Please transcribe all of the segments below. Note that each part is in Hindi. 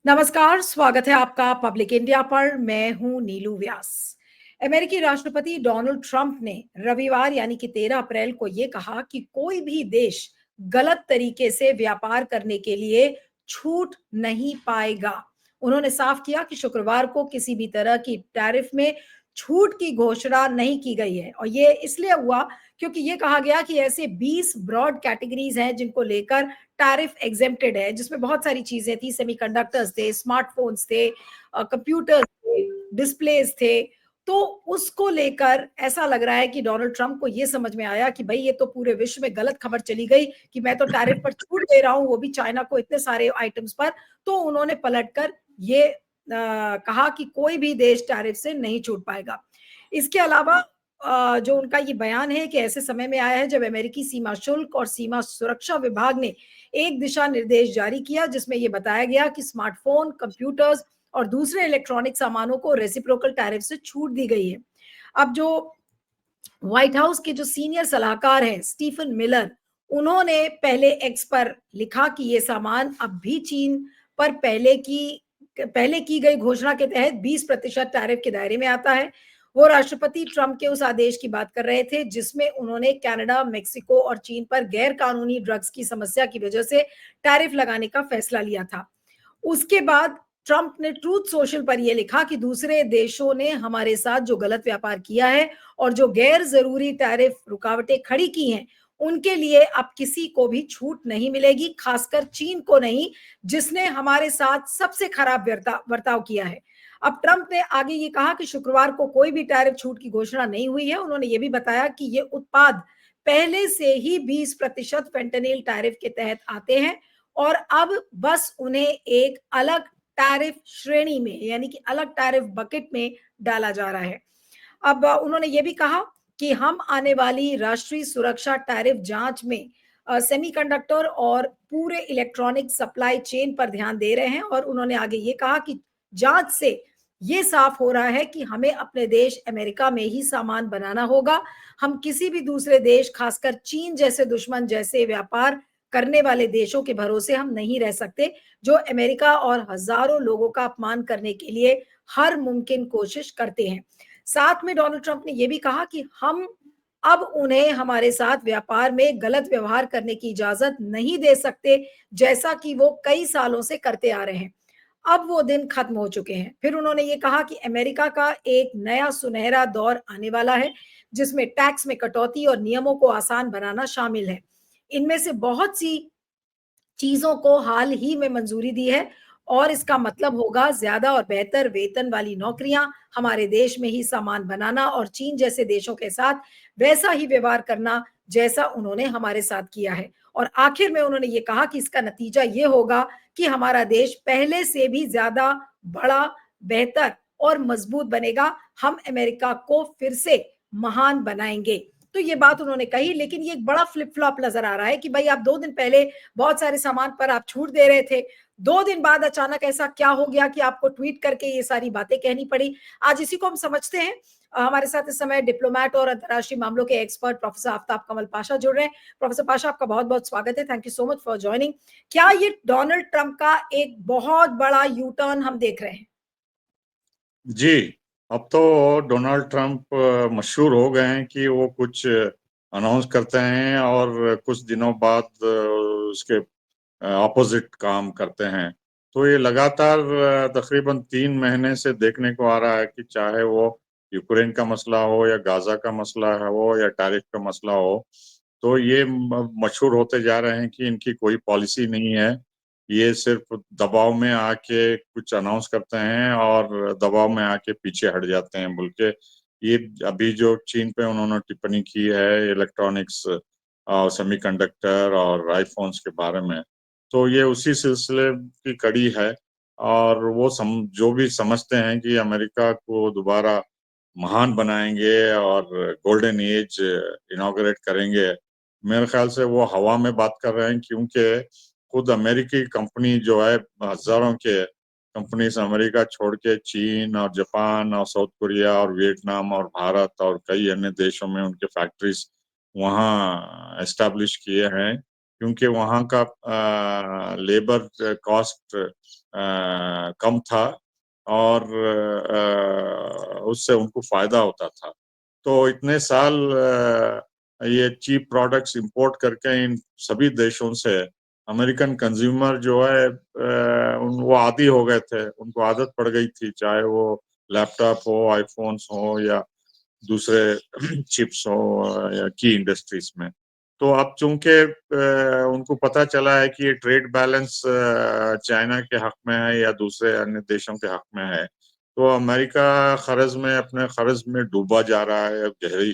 नमस्कार, स्वागत है आपका पब्लिक इंडिया पर। मैं हूं नीलू व्यास। अमेरिकी राष्ट्रपति डोनाल्ड ट्रंप ने रविवार यानी कि 13 अप्रैल को यह कहा कि कोई भी देश गलत तरीके से व्यापार करने के लिए छूट नहीं पाएगा। उन्होंने साफ किया कि शुक्रवार को किसी भी तरह की टैरिफ में छूट की घोषणा नहीं की गई है, और ये इसलिए हुआ क्योंकि ये कहा गया कि ऐसे 20 ब्रॉड कैटेगरीज हैं जिनको लेकर टैरिफ एग्जेम्प्टेड है, जिसमें बहुत सारी चीजें थी। सेमीकंडक्टर्स थे, स्मार्टफोन्स थे, कंप्यूटर्स थे, डिस्प्लेज थे। तो उसको लेकर ऐसा लग रहा है कि डोनाल्ड ट्रंप को ये समझ में आया कि भाई ये तो पूरे विश्व में गलत खबर चली गई कि मैं तो टैरिफ पर छूट दे रहा हूं, वो भी चाइना को इतने सारे आइटम्स पर। तो उन्होंने पलटकर ये कहा कि कोई भी देश टैरिफ से नहीं छूट पाएगा। इसके अलावा जो उनका ये बयान है कि ऐसे समय में आया है जब अमेरिकी सीमा शुल्क और सीमा सुरक्षा विभाग ने एक दिशा निर्देश जारी किया, जिसमें यह बताया गया कि स्मार्टफोन, कंप्यूटर्स और दूसरे इलेक्ट्रॉनिक सामानों को रेसिप्रोकल टैरिफ से छूट दी गई है। अब जो व्हाइट हाउस के जो सीनियर सलाहकार हैं स्टीफन मिलर, उन्होंने पहले एक्स पर लिखा कि ये सामान अब भी चीन पर पहले की गई घोषणा के तहत 20% टैरिफ के दायरे में आता है। वो राष्ट्रपति ट्रंप के उस आदेश की बात कर रहे थे जिसमें उन्होंने कनाडा, मेक्सिको और चीन पर गैर कानूनी ड्रग्स की समस्या की वजह से टैरिफ लगाने का फैसला लिया था। उसके बाद ट्रंप ने ट्रूथ सोशल पर यह लिखा कि दूसरे देशों ने हमारे साथ जो गलत व्यापार किया है और जो गैर जरूरी टैरिफ रुकावटें खड़ी की हैं, उनके लिए अब किसी को भी छूट नहीं मिलेगी, खासकर चीन को नहीं, जिसने हमारे साथ सबसे खराब बर्ताव किया है। अब ट्रंप ने आगे ये कहा कि शुक्रवार को कोई भी टैरिफ छूट की घोषणा नहीं हुई है। उन्होंने ये भी बताया कि ये उत्पाद पहले से ही 20% फेंटेनिल टैरिफ के तहत आते हैं और अब बस उन्हें एक अलग टैरिफ श्रेणी में यानी कि अलग टैरिफ बकेट में डाला जा रहा है। अब उन्होंने ये भी कहा कि हम आने वाली राष्ट्रीय सुरक्षा टैरिफ जांच में सेमीकंडक्टर और पूरे इलेक्ट्रॉनिक सप्लाई चेन पर ध्यान दे रहे हैं, और उन्होंने आगे ये कहा कि जांच से ये साफ हो रहा है कि हमें अपने देश अमेरिका में ही सामान बनाना होगा। हम किसी भी दूसरे देश, खासकर चीन जैसे दुश्मन जैसे व्यापार करने वाले देशों के भरोसे हम नहीं रह सकते, जो अमेरिका और हजारों लोगों का अपमान करने के लिए हर मुमकिन कोशिश करते हैं। साथ में डोनाल्ड ट्रंप ने यह भी कहा कि हम अब उन्हें हमारे साथ व्यापार में गलत व्यवहार करने की इजाजत नहीं दे सकते, जैसा कि वो कई सालों से करते आ रहे हैं। अब वो दिन खत्म हो चुके हैं। फिर उन्होंने ये कहा कि अमेरिका का एक नया सुनहरा दौर आने वाला है, जिसमें टैक्स में कटौती और नियमों को आसान बनाना शामिल है। इनमें से बहुत सी चीजों को हाल ही में मंजूरी दी है, और इसका मतलब होगा ज्यादा और बेहतर वेतन वाली नौकरियां, हमारे देश में ही सामान बनाना और चीन जैसे देशों के साथ वैसा ही व्यवहार करना जैसा उन्होंने हमारे साथ किया है। और आखिर में उन्होंने ये कहा कि इसका नतीजा ये होगा कि हमारा देश पहले से भी ज्यादा बड़ा, बेहतर और मजबूत बनेगा। हम अमेरिका को फिर से महान बनाएंगे। तो ये बात उन्होंने कही, लेकिन ये एक बड़ा फ्लिप फ्लॉप नजर आ रहा है कि भाई आप 2 दिन पहले बहुत सारे सामान पर आप छूट दे रहे थे, 2 दिन बाद अचानक ऐसा क्या हो गया कि आपको ट्वीट करके ये सारी बातें कहनी पड़ी। आज इसी को हम समझते हैं। हमारे साथ इस समय डिप्लोमेट और अंतर्राष्ट्रीय मामलों के एक्सपर्ट प्रोफेसर आफ्ताब कमल पाशा जुड़ रहे हैं। प्रोफेसर पाशा, आपका बहुत बहुत स्वागत है। Thank you so much for joining. क्या ये डोनाल्ड ट्रंप का एक बहुत बड़ा यू टर्न हम देख रहे हैं? जी, अब तो डोनाल्ड ट्रंप मशहूर हो गए हैं कि वो कुछ अनाउंस करते हैं और कुछ दिनों बाद उसके ऑपोजिट काम करते हैं। तो ये लगातार तकरीबन 3 महीने से देखने को आ रहा है कि चाहे वो यूक्रेन का मसला हो या गाजा का मसला हो या टैरिफ का मसला हो, तो ये मशहूर होते जा रहे हैं कि इनकी कोई पॉलिसी नहीं है। ये सिर्फ दबाव में आके कुछ अनाउंस करते हैं और दबाव में आके पीछे हट जाते हैं। बोल के ये अभी जो चीन पे उन्होंने टिप्पणी की है इलेक्ट्रॉनिक्स, सेमीकंडक्टर और आईफोन्स के बारे में, तो ये उसी सिलसिले की कड़ी है। और वो जो भी समझते हैं कि अमेरिका को दोबारा महान बनाएंगे और गोल्डन एज इनॉग्रेट करेंगे, मेरे ख्याल से वो हवा में बात कर रहे हैं। क्योंकि खुद अमेरिकी कंपनी जो है, हजारों के कंपनीज अमेरिका छोड़ के चीन और जापान और साउथ कोरिया और वियतनाम और भारत और कई अन्य देशों में उनके फैक्ट्रीज वहाँ एस्टेब्लिश किए हैं। क्योंकि वहाँ का लेबर कॉस्ट कम था और उससे उनको फायदा होता था। तो इतने साल ये चीप प्रोडक्ट्स इंपोर्ट करके इन सभी देशों से अमेरिकन कंज्यूमर जो है वो आदी हो गए थे, उनको आदत पड़ गई थी, चाहे वो लैपटॉप हो, आईफोन्स हो या दूसरे चिप्स हो या की इंडस्ट्रीज में। तो अब चूंकि उनको पता चला है कि ये ट्रेड बैलेंस चाइना के हक में है या दूसरे अन्य देशों के हक में है, तो अमेरिका खर्च में अपने खर्च में डूबा जा रहा है।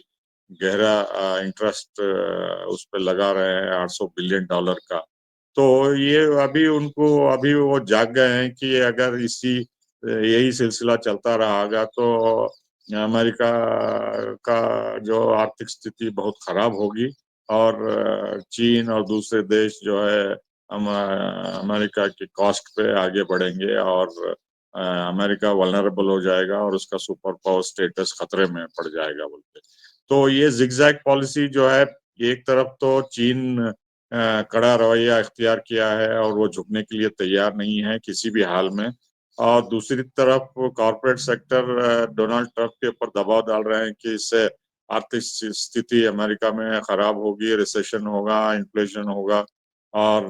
गहरा इंटरेस्ट उस पर लगा रहे हैं $800 बिलियन का। तो ये अभी वो जाग गए हैं कि अगर यही सिलसिला चलता रहेगा तो अमेरिका का जो आर्थिक स्थिति बहुत खराब होगी और चीन और दूसरे देश जो है अमेरिका के कॉस्ट पे आगे बढ़ेंगे और अमेरिका वल्नरेबल हो जाएगा और उसका सुपर पावर स्टेटस खतरे में पड़ जाएगा बोलते। तो ये जिगजैग पॉलिसी जो है, एक तरफ तो चीन कड़ा रवैया इख्तियार किया है और वो झुकने के लिए तैयार नहीं है किसी भी हाल में, और दूसरी तरफ कॉरपोरेट सेक्टर डोनाल्ड ट्रंप के ऊपर दबाव डाल रहे हैं कि इससे आर्थिक स्थिति अमेरिका में खराब होगी, रिसेशन होगा, इन्फ्लेशन होगा और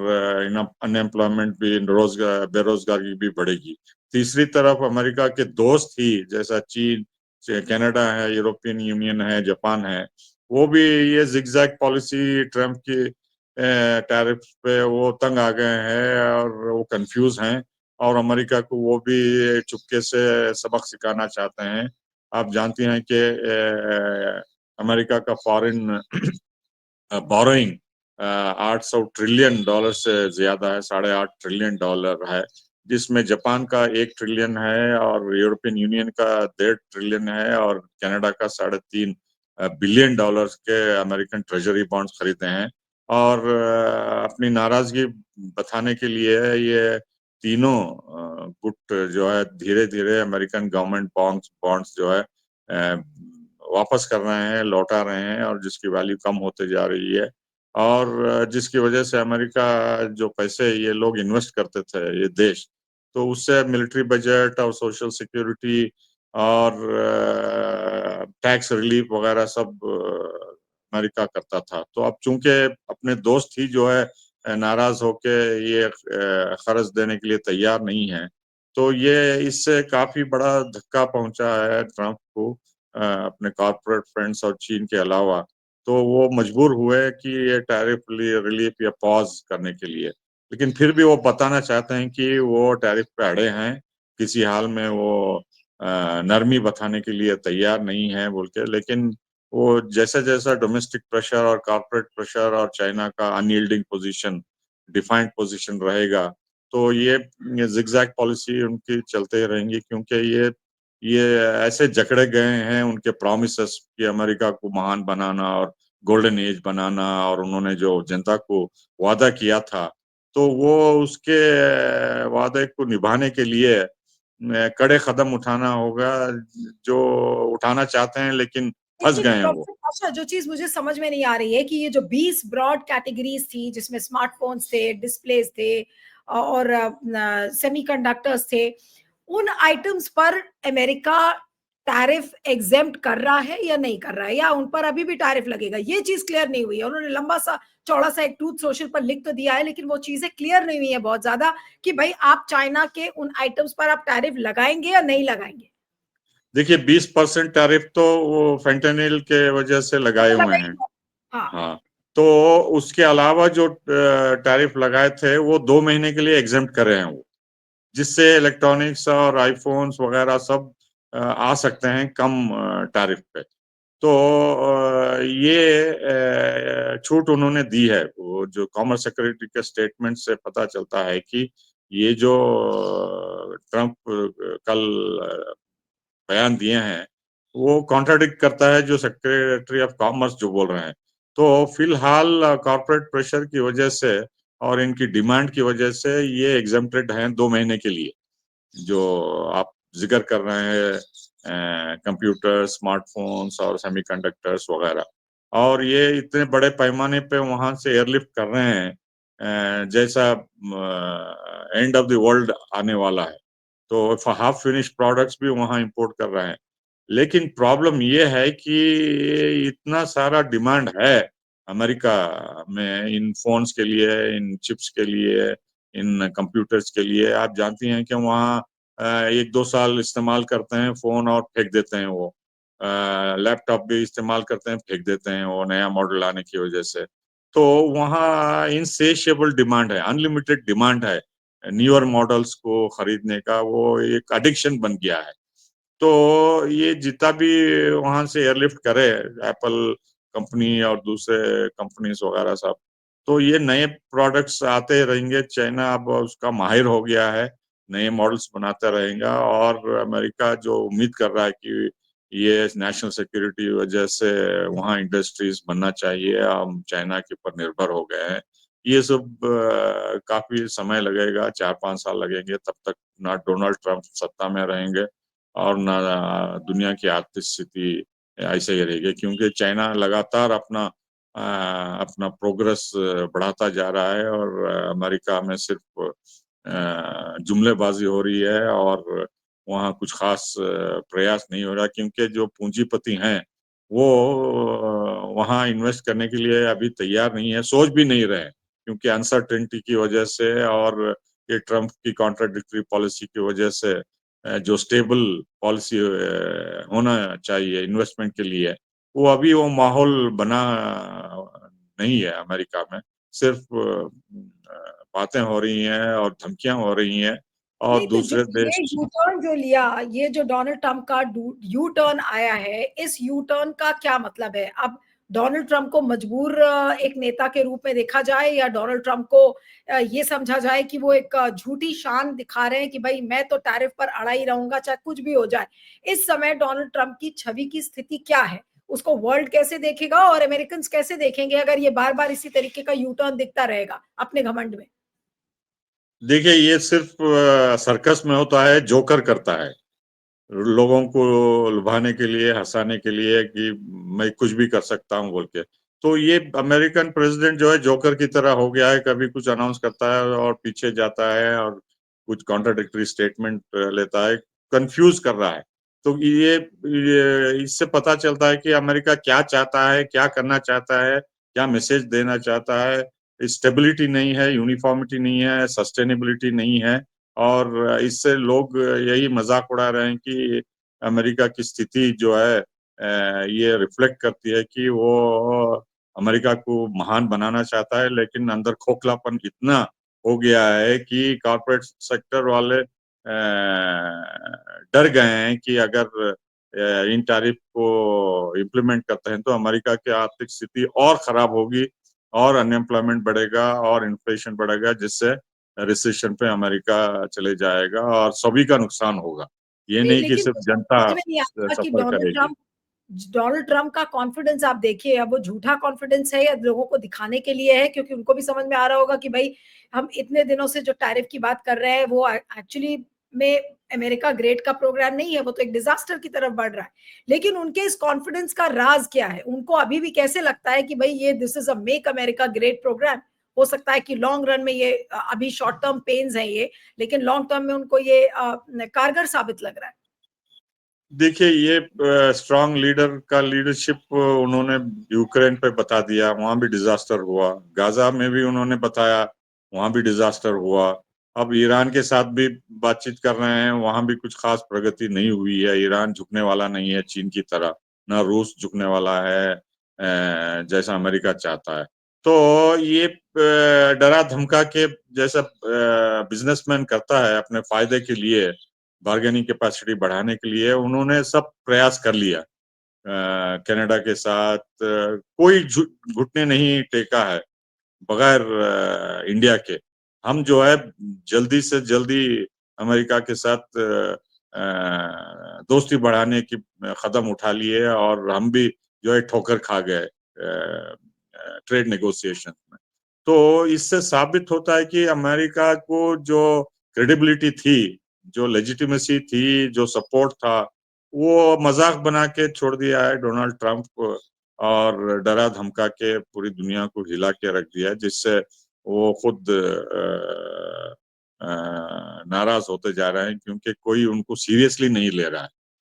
अनएम्प्लॉयमेंट भी, बेरोजगारी भी बढ़ेगी। तीसरी तरफ अमेरिका के दोस्त ही जैसा चीन, कनाडा है, यूरोपियन यूनियन है, जापान है, वो भी ये जिगजैग पॉलिसी ट्रंप की टैरिफ पे वो तंग आ गए हैं और वो कंफ्यूज हैं और अमेरिका को वो भी चुपके से सबक सिखाना चाहते हैं। आप जानती हैं कि अमेरिका का फॉरेन बोरोइंग $800 ट्रिलियन से ज्यादा है, $8.5 ट्रिलियन है, जिसमें जापान का 1 ट्रिलियन है और यूरोपियन यूनियन का 1.5 ट्रिलियन है और कनाडा का $3.5 बिलियन के अमेरिकन ट्रेजरी बॉन्ड्स खरीदे हैं। और अपनी नाराजगी बताने के लिए ये तीनों गुट जो है धीरे धीरे अमेरिकन गवर्नमेंट बॉन्ड्स जो है वापस कर रहे हैं, लौटा रहे हैं और जिसकी वैल्यू कम होते जा रही है और जिसकी वजह से अमेरिका जो पैसे ये लोग इन्वेस्ट करते थे ये देश, तो उससे मिलिट्री बजट और सोशल सिक्योरिटी और टैक्स रिलीफ वगैरह सब अमेरिका करता था। तो अब चूंकि अपने दोस्त ही जो है नाराज होके ये खर्च देने के लिए तैयार नहीं है, तो ये इससे काफी बड़ा धक्का पहुंचा है ट्रंप को अपने कॉर्पोरेट फ्रेंड्स और चीन के अलावा। तो वो मजबूर हुए कि ये टैरिफ रिलीफ या पॉज करने के लिए, लेकिन फिर भी वो बताना चाहते हैं कि वो टैरिफ पे अड़े हैं, किसी हाल में वो नरमी बताने के लिए तैयार नहीं है बोल के। लेकिन वो जैसा जैसा डोमेस्टिक प्रेशर और कॉर्पोरेट प्रेशर और चाइना का अनयील्डिंग पोजीशन, डिफाइंड पोजीशन रहेगा, तो ये जिगजैग पॉलिसी उनकी चलते रहेंगी, क्योंकि ये ऐसे जकड़े गए हैं उनके प्रॉमिसेस कि अमेरिका को महान बनाना और गोल्डन एज बनाना, और उन्होंने जो जनता को वादा किया था, तो वो उसके वादे को निभाने के लिए कड़े कदम उठाना होगा, जो उठाना चाहते हैं लेकिन फंस लेकिन गए हैं वो। प्रोफेसर पाशा, जो चीज मुझे समझ में नहीं आ रही है कि ये जो 20 ब्रॉड कैटेगरीज थी जिसमें स्मार्टफोन्स थे, डिस्प्लेज थे और सेमीकंडक्टर्स थे, उन आइटम्स पर अमेरिका टैरिफ एग्जेम्प्ट कर रहा है या नहीं कर रहा है, या उन पर अभी भी टैरिफ लगेगा, ये चीज क्लियर नहीं हुई है। उन्होंने लंबा सा चौड़ा सा एक ट्रूथ सोशल पर लिख तो दिया है, लेकिन वो चीजें क्लियर नहीं हुई है बहुत ज्यादा कि भाई आप चाइना के उन आइटम्स पर आप टैरिफ लगाएंगे या नहीं लगाएंगे। देखिए 20% टैरिफ तो वो फेंटेनिल के वजह से वो लगाए तो हुए लगा ही हैं। है। हाँ। हाँ, तो उसके अलावा जो टैरिफ लगाए थे वो 2 महीने के लिए एग्जेम्प्ट करे हैं वो, जिससे इलेक्ट्रॉनिक्स और आईफोन्स वगैरह सब आ सकते हैं कम टैरिफ पे। तो ये छूट उन्होंने दी है। वो जो कॉमर्स सेक्रेटरी के स्टेटमेंट से पता चलता है कि ये जो ट्रंप कल बयान दिए हैं, वो कॉन्ट्राडिक्ट करता है जो सेक्रेटरी ऑफ कॉमर्स जो बोल रहे हैं। तो फिलहाल कॉर्पोरेट प्रेशर की वजह से और इनकी डिमांड की वजह से ये एग्जेम्प्टेड हैं 2 महीने के लिए, जो आप जिक्र कर रहे हैं कंप्यूटर, स्मार्टफोन्स और सेमीकंडक्टर्स वगैरह। और ये इतने बड़े पैमाने पे वहां से एयरलिफ्ट कर रहे हैं, जैसा एंड ऑफ द वर्ल्ड आने वाला है, तो हाफ फिनिश प्रोडक्ट्स भी वहाँ इंपोर्ट कर रहे हैं। लेकिन प्रॉब्लम ये है कि इतना सारा डिमांड है अमेरिका में इन फोन्स के लिए, इन चिप्स के लिए, इन कंप्यूटर्स के लिए। आप जानती हैं कि वहाँ 1-2 साल इस्तेमाल करते हैं फोन और फेंक देते हैं वो। लैपटॉप भी इस्तेमाल करते हैं, फेंक देते हैं वो नया मॉडल आने की वजह से। तो वहाँ इनसेशिएबल डिमांड है, अनलिमिटेड डिमांड है न्यूअर मॉडल्स को खरीदने का। वो एक एडिक्शन बन गया है। तो ये जितना भी वहां से एयरलिफ्ट करे एप्पल कंपनी और दूसरे कंपनीज वगैरह सब, तो ये नए प्रोडक्ट्स आते रहेंगे। चाइना अब उसका माहिर हो गया है, नए मॉडल्स बनाता रहेगा। और अमेरिका जो उम्मीद कर रहा है कि ये नेशनल सिक्योरिटी वजह से वहाँ इंडस्ट्रीज बनना चाहिए, हम चाइना के ऊपर निर्भर हो गए हैं। ये सब काफी समय लगेगा, 4-5 साल लगेंगे, तब तक ना डोनाल्ड ट्रंप सत्ता में रहेंगे और ना दुनिया की आर्थिक स्थिति ऐसे ही रहेगी, क्योंकि चाइना लगातार अपना प्रोग्रेस बढ़ाता जा रहा है और अमेरिका में सिर्फ जुमलेबाजी हो रही है और वहाँ कुछ खास प्रयास नहीं हो रहा, क्योंकि जो पूंजीपति हैं वो वहाँ इन्वेस्ट करने के लिए अभी तैयार नहीं है, सोच भी नहीं रहे हैं, क्योंकि अनसर्टेनिटी की वजह से और ये ट्रम्प की कॉन्ट्राडिक्टरी पॉलिसी की वजह से जो स्टेबल पॉलिसी होना चाहिए इन्वेस्टमेंट के लिए, वो अभी वो माहौल बना नहीं है अमेरिका में। सिर्फ बातें हो रही हैं और धमकियां हो रही हैं और नहीं, तो जो दूसरे ये देश। यू टर्न जो लिया, ये जो डोनाल्ड ट्रंप का यू टर्न आया है, इस यू टर्न का क्या मतलब है? अब डोनाल्ड ट्रंप को मजबूर एक नेता के रूप में देखा जाए, या डोनाल्ड ट्रंप को ये समझा जाए कि वो एक झूठी शान दिखा रहे हैं कि भाई मैं तो टैरिफ पर अड़ा ही रहूंगा चाहे कुछ भी हो जाए? इस समय डोनाल्ड ट्रंप की छवि की स्थिति क्या है? उसको वर्ल्ड कैसे देखेगा और अमेरिकन कैसे देखेंगे अगर ये बार बार इसी तरीके का यू टर्न दिखता रहेगा अपने घमंड में? देखिए, ये सिर्फ सर्कस में होता है, जोकर करता है लोगों को लुभाने के लिए, हंसाने के लिए कि मैं कुछ भी कर सकता हूँ बोल के। तो ये अमेरिकन प्रेसिडेंट जो है जोकर की तरह हो गया है, कभी कुछ अनाउंस करता है और पीछे जाता है और कुछ कॉन्ट्राडिक्टरी स्टेटमेंट लेता है, कंफ्यूज कर रहा है। तो ये इससे पता चलता है कि अमेरिका क्या चाहता है, क्या करना चाहता है, क्या मैसेज देना चाहता है। स्टेबिलिटी नहीं है, यूनिफॉर्मिटी नहीं है, सस्टेनेबिलिटी नहीं है। और इससे लोग यही मजाक उड़ा रहे हैं कि अमेरिका की स्थिति जो है ये रिफ्लेक्ट करती है कि वो अमेरिका को महान बनाना चाहता है, लेकिन अंदर खोखलापन इतना हो गया है कि कॉर्पोरेट सेक्टर वाले डर गए हैं कि अगर इन टैरिफ को इम्प्लीमेंट करते हैं तो अमेरिका की आर्थिक स्थिति और खराब होगी और अनएम्प्लॉयमेंट बढ़ेगा और इन्फ्लेशन बढ़ेगा, जिससे रिसेशन पे अमेरिका चले जाएगा और सभी का नुकसान होगा। ये नहीं, नहीं कि लेकिन सिर्फ मुझे जनता समझ में नहीं आता कि सफर करेगी। डोनाल्ड ट्रंप का कॉन्फिडेंस आप देखिए, अब वो झूठा कॉन्फिडेंस है या लोगों को दिखाने के लिए है? क्योंकि उनको भी समझ में आ रहा होगा कि भाई हम इतने दिनों से जो टैरिफ की बात कर रहे हैं वो एक्चुअली में अमेरिका ग्रेट का प्रोग्राम नहीं है, वो तो एक डिजास्टर की तरफ बढ़ रहा है। लेकिन उनके इस कॉन्फिडेंस का राज क्या है? उनको अभी भी कैसे लगता है कि भाई ये this is a make America great program? हो सकता है कि लॉन्ग रन में ये अभी शॉर्ट टर्म पेन्स है ये, लेकिन लॉन्ग टर्म में उनको ये कारगर साबित लग रहा है। देखिए, ये स्ट्रांग लीडर का लीडरशिप उन्होंने यूक्रेन पे बता दिया, वहां भी डिजास्टर हुआ। गाजा में भी उन्होंने बताया, वहां भी डिजास्टर हुआ। अब ईरान के साथ भी बातचीत कर रहे हैं, वहां भी कुछ खास प्रगति नहीं हुई है। ईरान झुकने वाला नहीं है चीन की तरह, ना रूस झुकने वाला है जैसा अमेरिका चाहता है। तो ये डरा धमका के जैसा बिजनेसमैन करता है अपने फायदे के लिए, बार्गेनिंग कैपेसिटी बढ़ाने के लिए उन्होंने सब प्रयास कर लिया। कनाडा के साथ कोई घुटने नहीं टेका है बगैर इंडिया के। हम जो है जल्दी से जल्दी अमेरिका के साथ दोस्ती बढ़ाने की कदम उठा लिए और हम भी जो है ठोकर खा गए ट्रेड नेगोशिएशन में। तो इससे साबित होता है कि अमेरिका को जो क्रेडिबिलिटी थी, जो लेजिटिमेसी थी, जो सपोर्ट था, वो मजाक बना के छोड़ दिया है डोनाल्ड ट्रंप को और डरा धमका के पूरी दुनिया को हिला के रख दिया है, जिससे वो खुद नाराज होते जा रहे हैं, क्योंकि कोई उनको सीरियसली नहीं ले रहा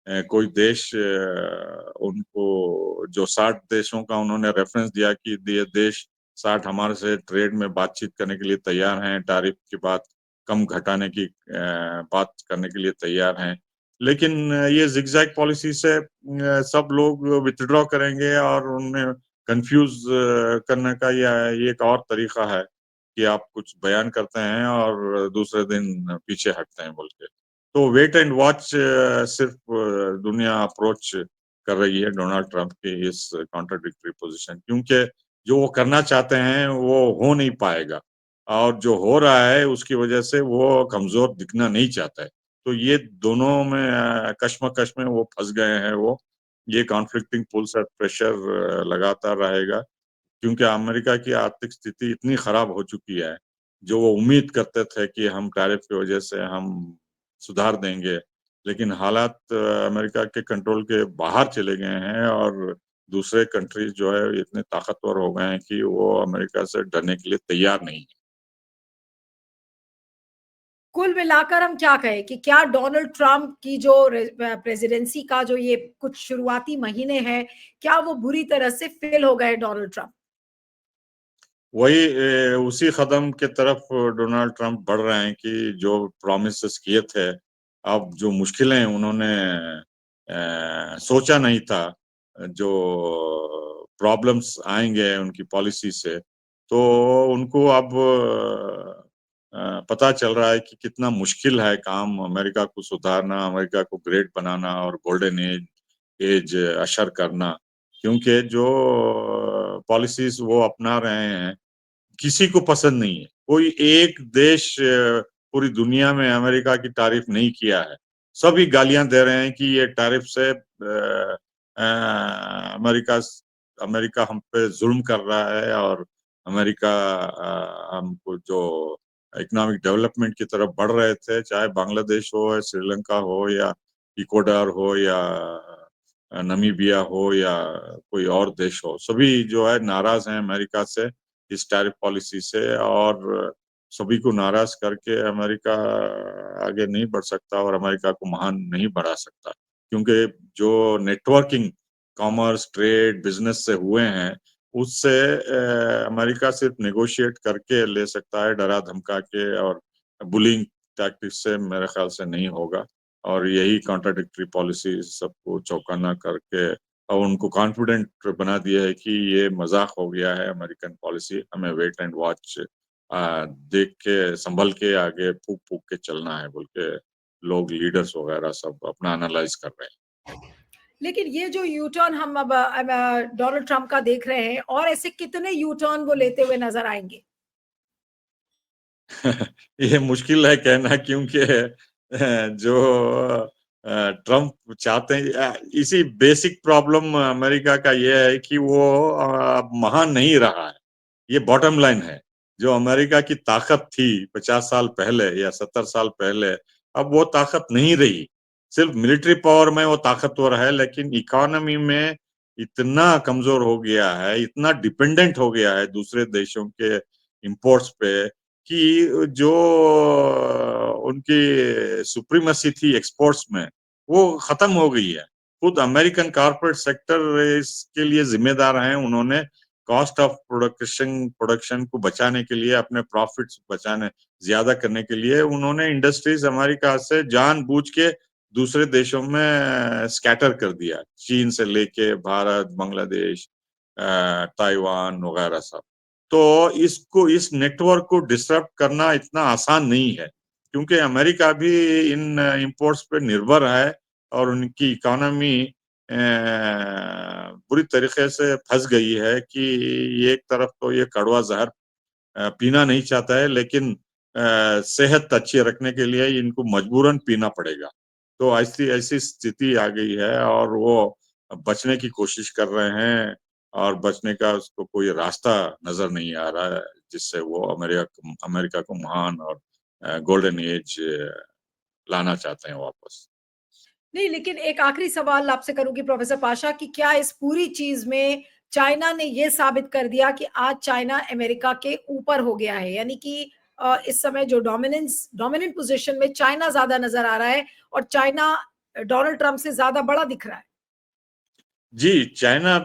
है। कोई देश उनको जो 60 देशों का उन्होंने रेफरेंस दिया कि ये देश 60 हमारे से ट्रेड में बातचीत करने के लिए तैयार हैं, टैरिफ की बात कम घटाने की बात करने के लिए तैयार हैं। लेकिन ये जिगजैग पॉलिसी से सब लोग विथड्रॉ करेंगे और उन्हें कंफ्यूज करने का ये एक और तरीका है कि आप कुछ बयान करते हैं और दूसरे दिन पीछे हटते हैं बोल के। तो वेट एंड वॉच सिर्फ दुनिया अप्रोच कर रही है डोनाल्ड ट्रंप की इस कॉन्ट्राडिक्टरी पोजीशन, क्योंकि जो वो करना चाहते हैं वो हो नहीं पाएगा और जो हो रहा है उसकी वजह से वो कमजोर दिखना नहीं चाहता है। तो ये दोनों में कश्मकश में वो फंस गए हैं। वो ये कॉन्फ्लिक्टिंग पुल्स और प्रेशर लगातार रहेगा, क्योंकि अमेरिका की आर्थिक स्थिति इतनी खराब हो चुकी है। जो वो उम्मीद करते थे कि हम टैरिफ की वजह से हम सुधार देंगे, लेकिन हालात अमेरिका के कंट्रोल के बाहर चले गए हैं और दूसरे कंट्रीज जो है इतने ताकतवर हो गए हैं कि वो अमेरिका से डरने के लिए तैयार नहीं है। कुल मिलाकर हम क्या कहें कि क्या डोनाल्ड ट्रंप की जो प्रेसिडेंसी का जो ये कुछ शुरुआती महीने हैं, क्या वो बुरी तरह से फेल हो गए डोनाल्ड ट्रंप? वही उसी कदम के तरफ डोनाल्ड ट्रंप बढ़ रहे हैं कि जो प्रॉमिसेस किए थे, अब जो मुश्किलें उन्होंने सोचा नहीं था, जो प्रॉब्लम्स आएंगे उनकी पॉलिसी से, तो उनको अब पता चल रहा है कि कितना मुश्किल है काम अमेरिका को सुधारना, अमेरिका को ग्रेट बनाना और गोल्डन एज एज अशर करना, क्योंकि जो पॉलिसीज वो अपना रहे हैं किसी को पसंद नहीं है। कोई एक देश पूरी दुनिया में अमेरिका की तारीफ नहीं किया है। सभी गालियां दे रहे हैं कि ये टैरिफ से अमेरिका अमेरिका हम पे जुल्म कर रहा है और अमेरिका हमको जो इकोनॉमिक डेवलपमेंट की तरफ बढ़ रहे थे, चाहे बांग्लादेश हो या श्रीलंका हो या इक्वाडोर हो या नमीबिया हो या कोई और देश हो, सभी जो है नाराज हैं अमेरिका से, इस टैरिफ पॉलिसी से। और सभी को नाराज करके अमेरिका आगे नहीं बढ़ सकता और अमेरिका को महान नहीं बढ़ा सकता, क्योंकि जो नेटवर्किंग कॉमर्स ट्रेड बिजनेस से हुए हैं उससे अमेरिका सिर्फ नेगोशिएट करके ले सकता है, डरा धमका के और बुलिंग टैक्टिक्स से मेरे ख्याल से नहीं होगा। और यही कॉन्ट्राडिक्टरी पॉलिसी सबको चौकन्ना करके और उनको कॉन्फिडेंट बना दिया है कि ये मजाक हो गया है अमेरिकन पॉलिसी, हमें वेट एंड वॉच देख के संभल के आगे फूक फूक के चलना है बोल के लोग लीडर्स वगैरह सब अपना एनालाइज कर रहे लेकिन ये जो यू टर्न हम अब डोनाल्ड ट्रंप का देख रहे हैं, और ऐसे कितने यू टर्न वो लेते हुए नजर आएंगे? हैं। ये मुश्किल है कहना, क्योंकि जो ट्रम्प चाहते हैं इसी बेसिक प्रॉब्लम अमेरिका का ये है कि वो अब महान नहीं रहा है। ये बॉटम लाइन है। जो अमेरिका की ताकत थी 50 साल पहले या 70 साल पहले, अब वो ताकत नहीं रही। सिर्फ मिलिट्री पावर में वो ताकतवर है, लेकिन इकोनॉमी में इतना कमजोर हो गया है, इतना डिपेंडेंट हो गया है दूसरे देशों के इंपोर्ट्स पे कि जो उनकी सुप्रीमेसी थी एक्सपोर्ट्स में, वो खत्म हो गई है। खुद अमेरिकन कॉर्पोरेट सेक्टर इसके लिए जिम्मेदार हैं। उन्होंने कॉस्ट ऑफ प्रोडक्शन को बचाने के लिए, अपने प्रॉफिट्स बचाने ज्यादा करने के लिए उन्होंने इंडस्ट्रीज अमेरिका से जानबूझ के दूसरे देशों में स्कैटर कर दिया, चीन से लेके भारत, बांग्लादेश, ताइवान वगैरह सब। तो इस नेटवर्क को डिसरप्ट करना इतना आसान नहीं है, क्योंकि अमेरिका भी इन इंपोर्ट्स पे निर्भर है और उनकी इकोनॉमी बुरी तरीके से फंस गई है कि एक तरफ तो ये कड़वा जहर पीना नहीं चाहता है, लेकिन सेहत अच्छी रखने के लिए इनको मजबूरन पीना पड़ेगा। तो ऐसी ऐसी स्थिति आ गई है और वो बचने की कोशिश कर रहे हैं और बचने का उसको कोई रास्ता नजर नहीं आ रहा है, जिससे वो अमेरिका अमेरिका को महान और गोल्डन एज लाना चाहते हैं वापस। नहीं, लेकिन एक आखिरी सवाल आपसे करूंगी प्रोफेसर पाशा कि क्या इस पूरी चीज में चाइना ने ये साबित कर दिया कि आज चाइना अमेरिका के ऊपर हो गया है, यानी कि इस समय जो डोमिनेंट पोजीशन में चाइना ज्यादा नजर आ रहा है और चाइना डोनाल्ड ट्रंप से ज्यादा बड़ा दिख रहा है। जी, चाइना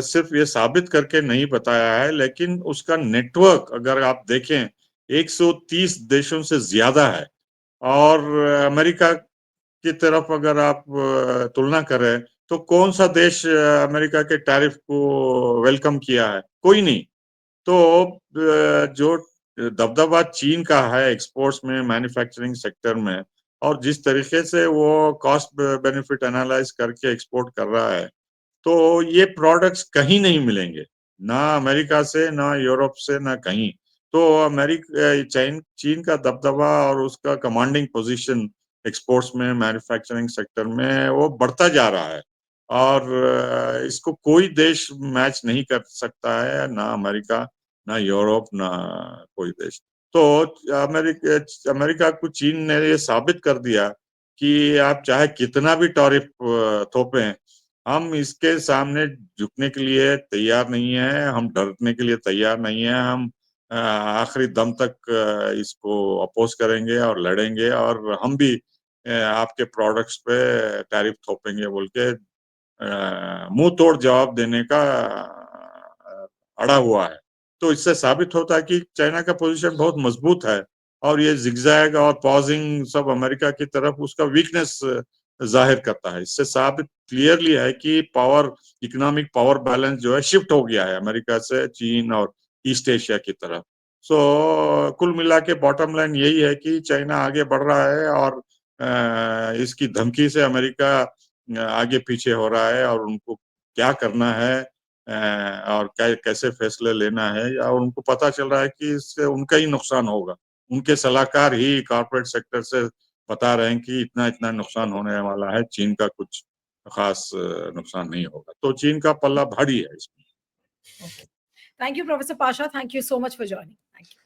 सिर्फ ये साबित करके नहीं बताया है, लेकिन उसका नेटवर्क अगर आप देखें 130 देशों से ज्यादा है। और अमेरिका की तरफ अगर आप तुलना करें तो कौन सा देश अमेरिका के टैरिफ को वेलकम किया है? कोई नहीं। तो जो दबदबा चीन का है एक्सपोर्ट्स में, मैन्युफैक्चरिंग सेक्टर में, और जिस तरीके से वो कॉस्ट बेनिफिट एनालाइज करके एक्सपोर्ट कर रहा है, तो ये प्रोडक्ट्स कहीं नहीं मिलेंगे, ना अमेरिका से, ना यूरोप से, ना कहीं। तो चीन का दबदबा और उसका कमांडिंग पोजीशन एक्सपोर्ट्स में, मैन्युफैक्चरिंग सेक्टर में वो बढ़ता जा रहा है, और इसको कोई देश मैच नहीं कर सकता है, ना अमेरिका, ना यूरोप, ना कोई देश। तो अमेरिका को चीन ने ये साबित कर दिया कि आप चाहे कितना भी टैरिफ थोपें, हम इसके सामने झुकने के लिए तैयार नहीं है, हम डरने के लिए तैयार नहीं है, हम आखिरी दम तक इसको अपोज करेंगे और लड़ेंगे, और हम भी आपके प्रोडक्ट्स पे टैरिफ थोपेंगे बोल के मुंह तोड़ जवाब देने का अड़ा हुआ है। तो इससे साबित होता है कि चाइना का पोजीशन बहुत मजबूत है, और ये जिगजैग और पॉजिंग सब अमेरिका की तरफ उसका वीकनेस जाहिर करता है। इससे साबित क्लियरली है कि इकोनॉमिक पावर बैलेंस जो है शिफ्ट हो गया है अमेरिका से चीन और ईस्ट एशिया की तरफ। कुल मिला के बॉटम लाइन यही है कि चाइना आगे बढ़ रहा है, और इसकी धमकी से अमेरिका आगे पीछे हो रहा है, और उनको क्या करना है और कैसे फैसले लेना है, या उनको पता चल रहा है कि इससे उनका ही नुकसान होगा। उनके सलाहकार ही कॉर्पोरेट सेक्टर से बता रहे हैं कि इतना इतना नुकसान होने वाला है, चीन का कुछ खास नुकसान नहीं होगा। तो चीन का पल्ला भारी है इसमें। Thank you, Professor Pasha. Thank you so much for joining. Thank you.